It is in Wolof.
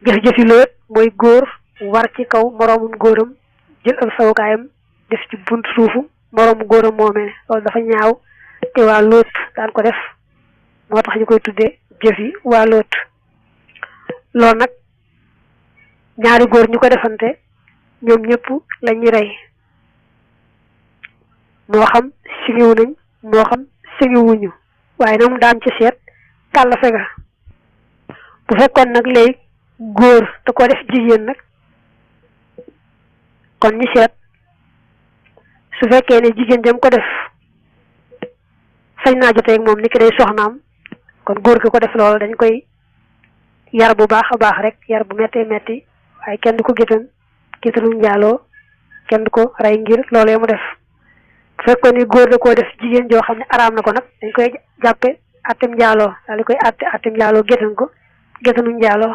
jëf-jëfi loot mooy góor war ci kaw moroomum góoram jël ab sawukaayam def ci bunt suufu moroomu góoram moomee loolu dafa ñaaw te waa loot daan ko def moo tax ñu koy tuddee jëfi waa loot loolu nag ñaari góor ñu ko defante ñoom ñëpp la ñuy rey moo xam sigiwu nañ moo xam sigiwuñu waaye nag mu daan ci seet kàll fega bu fekkoon nag léegi góor da ko def jigéen nag kon ñu seet su fekkee ne jigéen jam ko def sañ naa jotee ak moom ni ki day soxnaam kon góor ki ko def loolu dañ koy yar bu baax a baax rek yar bu mettee metti waaye kenn du ko gétanu njaaloo kenn du ko rey ngir loolee mu def bu fekkoon ni góor da koo def jigéen joo xam ne araam na ko nag dañ koy jàppe attem njaaloo daal di koy atte attem njaaloo gétanu njaaloo